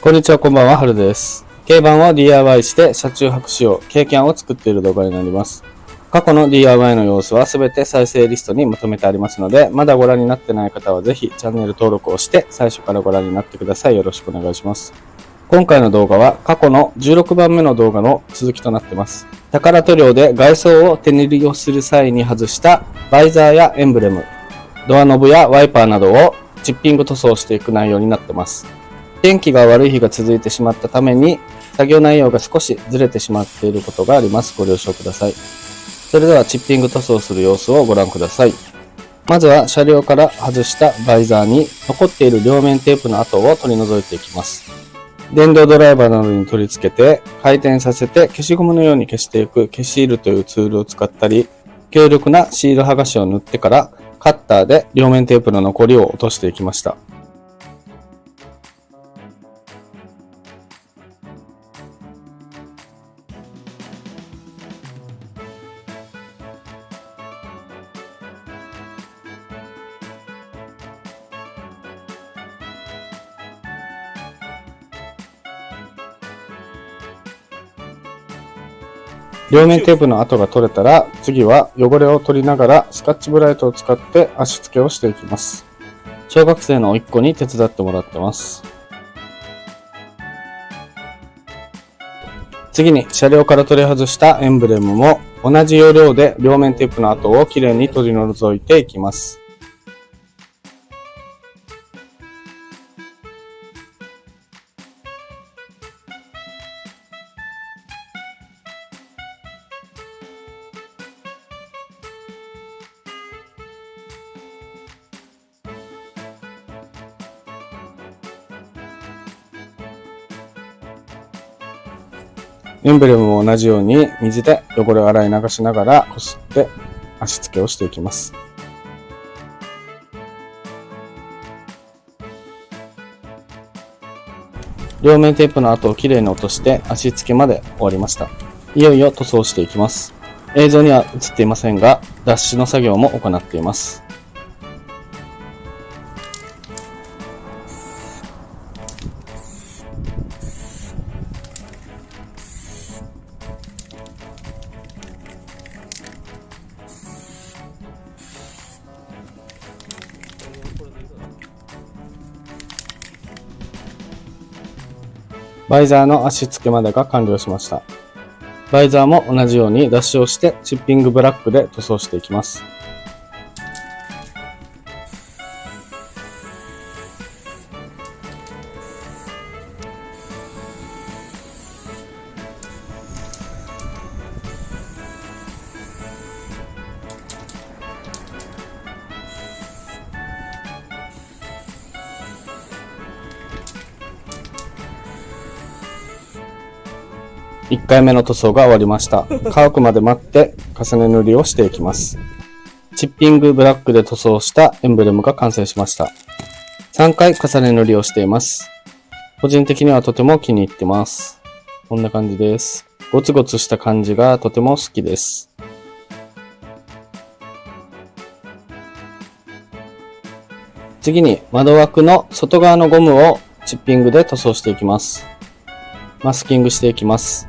こんにちは、こんばんは、はるです。軽バンを DIY して車中泊仕様、軽キャンを作っている動画になります。過去の DIY の様子はすべて再生リストにまとめてありますので、まだご覧になってない方はぜひチャンネル登録をして最初からご覧になってください。よろしくお願いします。今回の動画は過去の16番目の動画の続きとなっています。宝塗料で外装を手塗りをする際に外したバイザーやエンブレム、ドアノブやワイパーなどをチッピング塗装していく内容になっています。天気が悪い日が続いてしまったために作業内容が少しずれてしまっていることがあります。ご了承ください。それではチッピング塗装する様子をご覧ください。まずは車両から外したバイザーに残っている両面テープの跡を取り除いていきます。電動ドライバーなどに取り付けて回転させて消しゴムのように消していく消しールというツールを使ったり、強力なシール剥がしを塗ってからカッターで両面テープの残りを落としていきました。両面テープの跡が取れたら、次は汚れを取りながらスカッチブライトを使って足付けをしていきます。小学生の甥っ子に手伝ってもらってます。次に車両から取り外したエンブレムも同じ要領で両面テープの跡をきれいに取り除いていきます。エンブレムも同じように水で汚れを洗い流しながらこすって足付けをしていきます。両面テープの跡をきれいに落として足付けまで終わりました。いよいよ塗装していきます。映像には映っていませんが、脱脂の作業も行っています。バイザーの足付けまでが完了しました。バイザーも同じように脱脂をしてチッピングブラックで塗装していきます。1回目の塗装が終わりました。乾くまで待って重ね塗りをしていきます。チッピングブラックで塗装したエンブレムが完成しました。3回重ね塗りをしています。個人的にはとても気に入ってます。こんな感じです。ゴツゴツした感じがとても好きです。次に窓枠の外側のゴムをチッピングで塗装していきます。マスキングしていきます。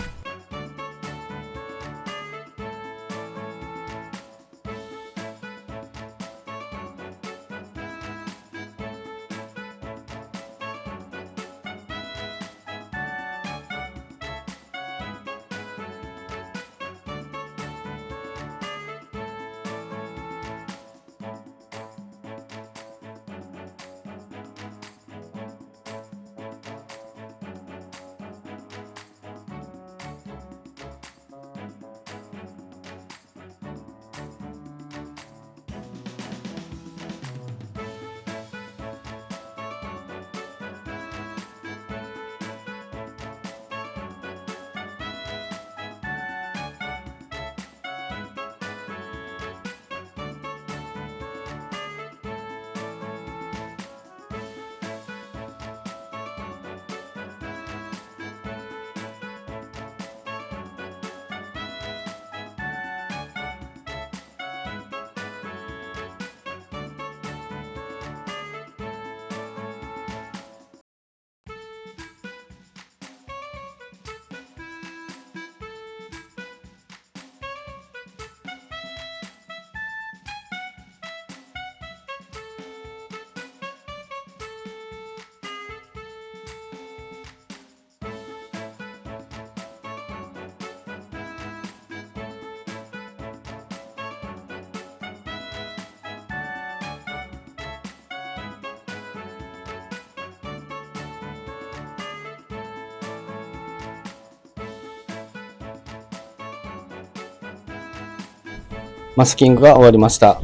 マスキングが終わりました。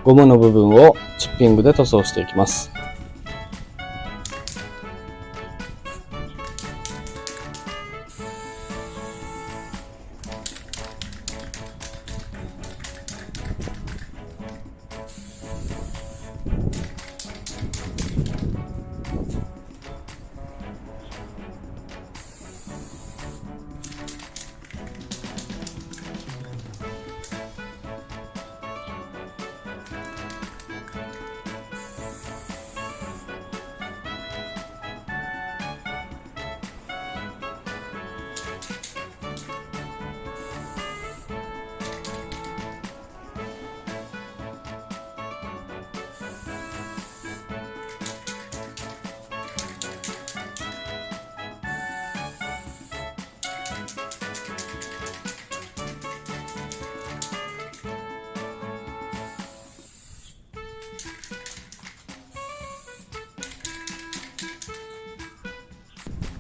ゴムの部分をチッピングで塗装していきます。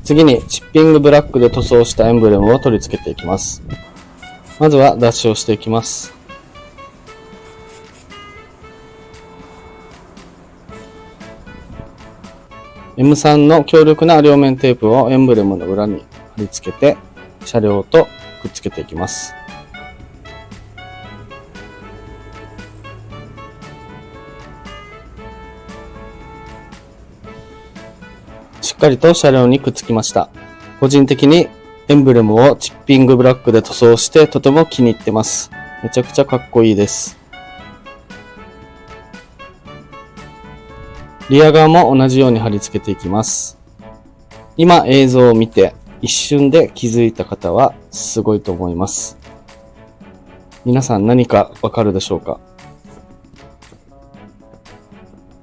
次にチッピングブラックで塗装したエンブレムを取り付けていきます。まずは脱脂をしていきます。M3 の強力な両面テープをエンブレムの裏に貼り付けて車両とくっつけていきます。しっかりと車両にくっつきました。個人的にエンブレムをチッピングブラックで塗装してとても気に入ってます。めちゃくちゃかっこいいです。リア側も同じように貼り付けていきます。今映像を見て一瞬で気づいた方はすごいと思います。皆さん何かわかるでしょうか？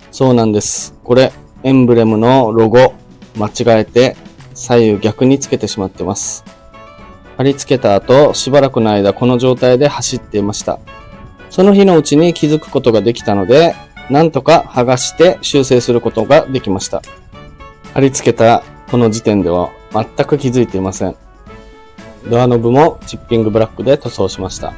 そうなんです。これエンブレムのロゴ間違えて左右逆につけてしまってます。貼り付けた後しばらくの間この状態で走っていました。その日のうちに気づくことができたのでなんとか剥がして修正することができました。貼り付けたこの時点では全く気づいていません。ドアノブもチッピングブラックで塗装しました。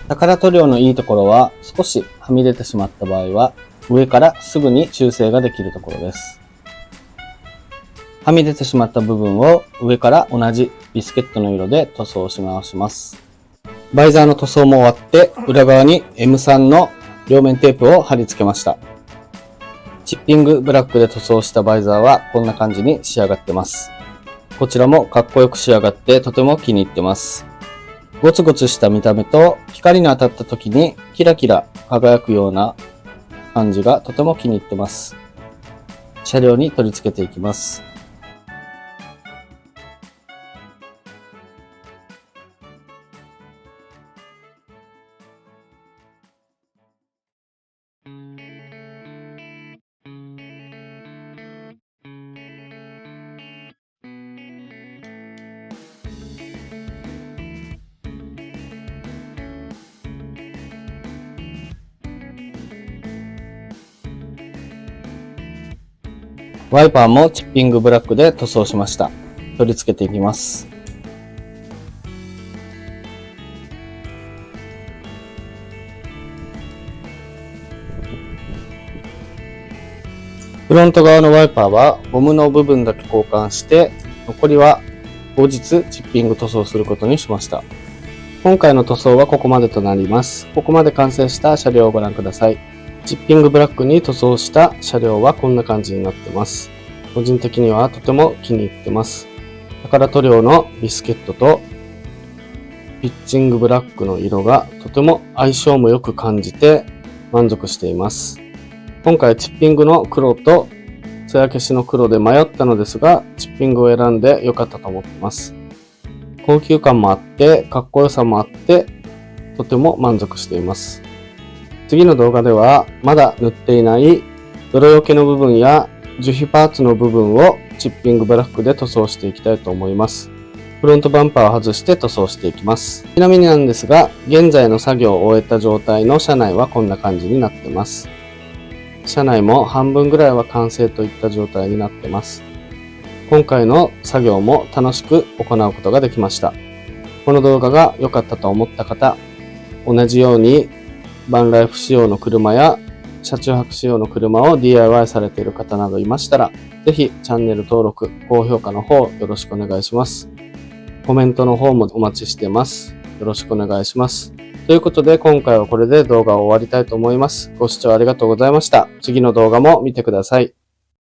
宝塗料のいいところは少しはみ出てしまった場合は上からすぐに修正ができるところです。はみ出てしまった部分を上から同じビスケットの色で塗装し直します。バイザーの塗装も終わって裏側に M3 の両面テープを貼り付けました。チッピングブラックで塗装したバイザーはこんな感じに仕上がってます。こちらもかっこよく仕上がってとても気に入ってます。ゴツゴツした見た目と光に当たった時にキラキラ輝くような感じがとても気に入ってます。車両に取り付けていきます。ワイパーもチッピングブラックで塗装しました。取り付けていきます。フロント側のワイパーはゴムの部分だけ交換して、残りは後日チッピング塗装することにしました。今回の塗装はここまでとなります。ここまで完成した車両をご覧ください。チッピングブラックに塗装した車両はこんな感じになってます。個人的にはとても気に入ってます。宝塗料のビスケットとピッチングブラックの色がとても相性もよく感じて満足しています。今回チッピングの黒と艶消しの黒で迷ったのですが、チッピングを選んで良かったと思ってます。高級感もあって、かっこよさもあって、とても満足しています。次の動画では、まだ塗っていない泥よけの部分や樹皮パーツの部分をチッピングブラックで塗装していきたいと思います。フロントバンパーを外して塗装していきます。ちなみになんですが、現在の作業を終えた状態の車内はこんな感じになってます。車内も半分ぐらいは完成といった状態になってます。今回の作業も楽しく行うことができました。この動画が良かったと思った方、同じようにバンライフ仕様の車や車中泊仕様の車を DIY されている方などいましたら、ぜひチャンネル登録、高評価の方よろしくお願いします。コメントの方もお待ちしてます。よろしくお願いします。ということで今回はこれで動画を終わりたいと思います。ご視聴ありがとうございました。次の動画も見てください。